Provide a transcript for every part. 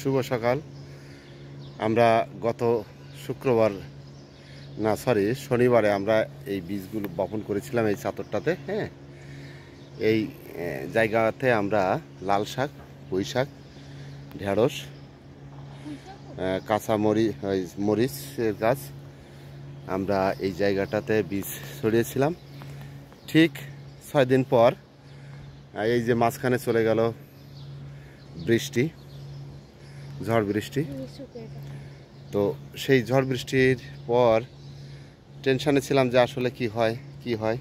শুভ সকাল। আমরা গত শুক্রবার না সরি শনিবারে আমরা এই বীজগুলো বপন করেছিলাম এই চাতরটাতে। হ্যাঁ, এই জায়গাতে আমরা লাল শাক, পুঁই শাক, ঢেঁড়স, কাঁচা মরিচের গাছ আমরা এই জায়গাটাতে বীজ ছড়িয়েছিলাম। ঠিক 6 দিন পর এই যে মাঝখানে চলে গেল বৃষ্টি, ঝড় বৃষ্টি। তো সেই ঝড় বৃষ্টির পর টেনশানে ছিলাম যে আসলে কি হয়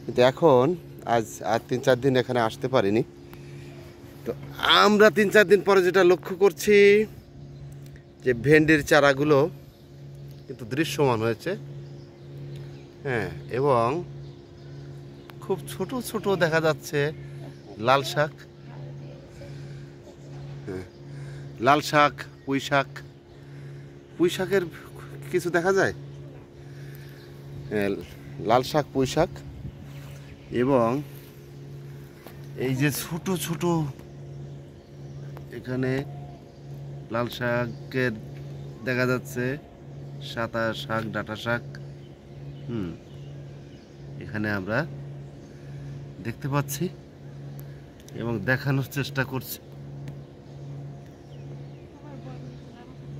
কিন্তু এখন আজ আর 3-4 দিন এখানে আসতে পারিনি। তো আমরা 3-4 দিন পরে যেটা লক্ষ্য করছি যে ভেন্ডির চারাগুলো কিন্তু দৃশ্যমান হয়েছে। হ্যাঁ, এবং খুব ছোট ছোট দেখা যাচ্ছে লাল শাক। হ্যাঁ, লাল শাক, পুঁই শাকের কিছু দেখা যায়। লাল শাক, পুঁই শাক এবং এই যে ছোট ছোট এখানে লাল শাকের দেখা যাচ্ছে, সাদা শাক, ডাঁটা শাক। এখানে আমরা দেখতে পাচ্ছি এবং দেখানোর চেষ্টা করছি।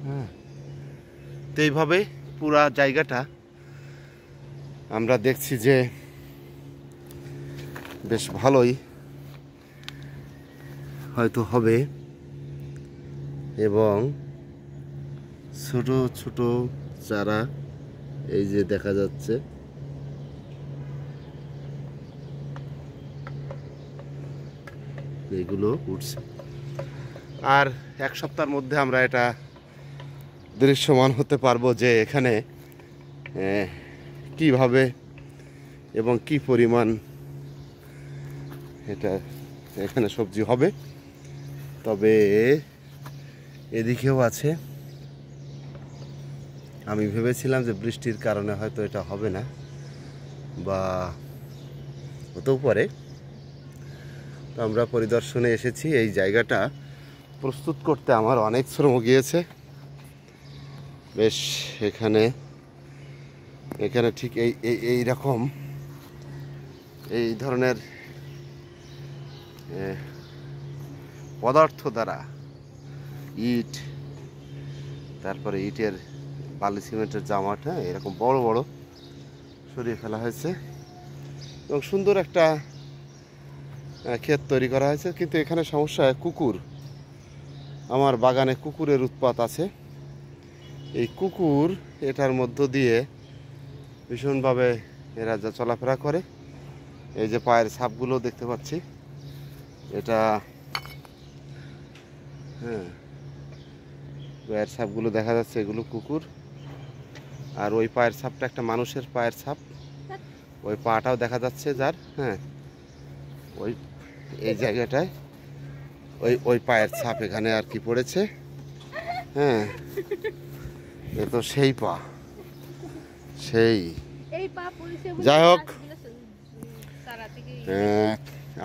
হ্যাঁ, তো এইভাবে পুরা জায়গাটা আমরা দেখছি যে বেশ ভালোই হয়তো হবে এবং ছোট ছোট চারা এই যে দেখা যাচ্ছে। এগুলো উঠছে আর 1 সপ্তাহের মধ্যে আমরা এটা দৃশ্যমান হতে পারবো যে এখানে কিভাবে এবং কি পরিমাণ এটা এখানে সবজি হবে। তবে এদিকেও আছে, আমি ভেবেছিলাম যে বৃষ্টির কারণে হয়তো এটা হবে না বা হতেও পারে। তো আমরা পরিদর্শনে এসেছি। এই জায়গাটা প্রস্তুত করতে আমার অনেক শ্রম গিয়েছে। বেশ এখানে ঠিক এই রকম এই ধরনের পদার্থ দ্বারা ইট, তারপরে ইটের বালি সিমেন্টের জামাটা এরকম বড় বড় সরিয়ে ফেলা হয়েছে এবং সুন্দর একটা ক্ষেত তৈরি করা হয়েছে। কিন্তু এখানে সমস্যা, কুকুর, আমার বাগানে কুকুরের উৎপাত আছে। এই কুকুর এটার মধ্য দিয়ে ভীষণভাবে এরা যা চলাফেরা করে। এই যে পায়ের ছাপগুলো দেখতে পাচ্ছি, এটা হ্যাঁ পায়ের ছাপগুলো দেখা যাচ্ছে, এগুলো কুকুর। আর ওই পায়ের ছাপটা একটা মানুষের পায়ের ছাপ, ওই পাটাও দেখা যাচ্ছে যার। হ্যাঁ, ওই এই জায়গাটায় ওই পায়ের ছাপ এখানে আর কি পড়েছে। হ্যাঁ, এ তো সেই পা, সেই যাই হোক।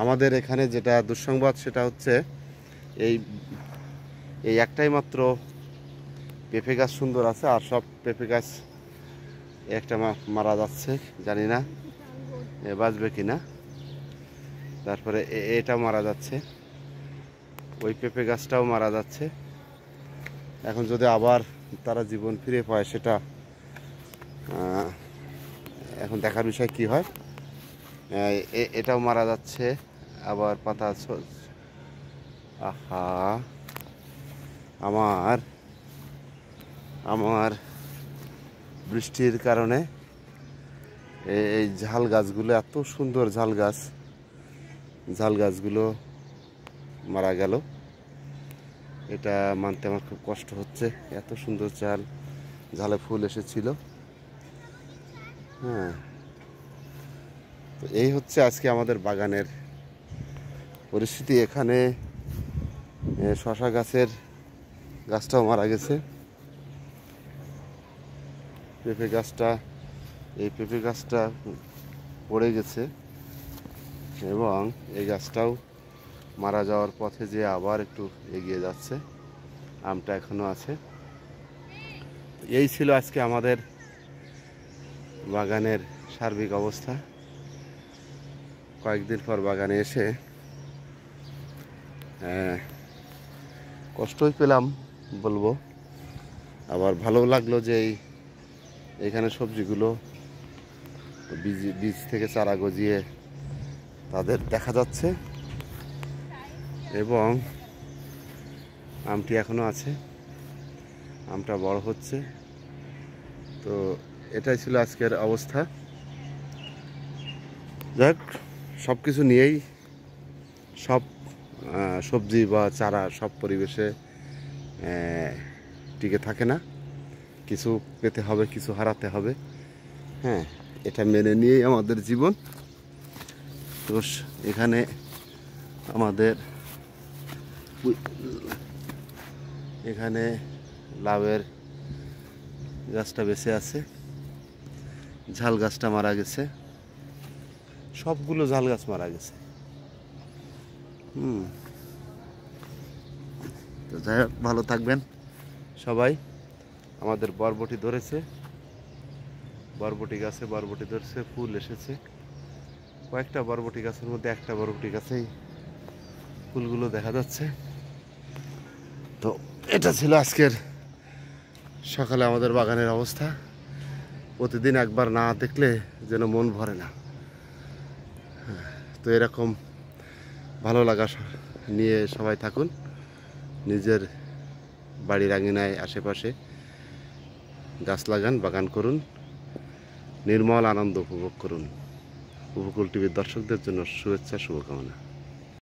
আমাদের এখানে যেটা দুঃসংবাদ সেটা হচ্ছে এই একটাই মাত্র পেঁপে গাছ সুন্দর আছে, আর সব পেঁপে গাছ একটা মারা যাচ্ছে, জানি না বাঁচবে কিনা। তারপরে এটাও মারা যাচ্ছে, ওই পেঁপে গাছটাও মারা যাচ্ছে। এখন যদি আবার তারা জীবন ফিরে পায় সেটা এখন দেখার বিষয় কি হয়। এটাও মারা যাচ্ছে, আবার পাতা। আহা, আমার বৃষ্টির কারণে এই ঝাল গাছগুলো, এত সুন্দর ঝাল গাছগুলো মারা গেল। এটা মানতে আমার খুব কষ্ট হচ্ছে। এত সুন্দর ঝালে ফুল এসেছিল। হ্যাঁ, তো এই হচ্ছে আজকে আমাদের বাগানের পরিস্থিতি। এখানে শশা গাছটাও মারা গেছে। এই পেঁপে গাছটা পড়ে গেছে এবং এই গাছটাও মারা যাওয়ার পথে যে আবার একটু এগিয়ে যাচ্ছে। আমটা এখনো আছে। এই ছিল আজকে আমাদের বাগানের সার্বিক অবস্থা। কয়েকদিন পর বাগানে এসে কষ্টই পেলাম বলবো, আবার ভালো লাগলো যে এখানে সবজিগুলো বীজ থেকে চারা গজিয়ে তাদের দেখা যাচ্ছে এবং আমটি এখনো আছে, আমটা বড় হচ্ছে। তো এটাই ছিল আজকের অবস্থা। যাক, সব কিছু নিয়েই সব সবজি বা চারা সব পরিবেশে টিকে থাকে না, কিছু পেতে হবে, কিছু হারাতে হবে। হ্যাঁ, এটা মেনে নিয়েই আমাদের জীবন। তো এখানে আমাদের এখানে লাউয়ের গাছটা বেঁচে আছে, ঝাল গাছটা মারা গেছে, সবগুলো ঝাল গাছ মারা গেছে। তো যাই হোক, ভালো থাকবেন সবাই। আমাদের বরবটি ধরেছে, বরবটি গাছে বরবটি ধরেছে, ফুল এসেছে। কয়েকটা বরবটি গাছের মধ্যে একটা বরবটি গাছেই ফুলগুলো দেখা যাচ্ছে। তো এটা ছিল আজকের সকালে আমাদের বাগানের অবস্থা। প্রতিদিন একবার না দেখলে যেন মন ভরে না। তো এরকম ভালো লাগা নিয়ে সবাই থাকুন, নিজের বাড়ির আঙিনায় আশেপাশে গাছ লাগান, বাগান করুন, নির্মল আনন্দ উপভোগ করুন। উপকূল টিভির দর্শকদের জন্য শুভেচ্ছা, শুভকামনা।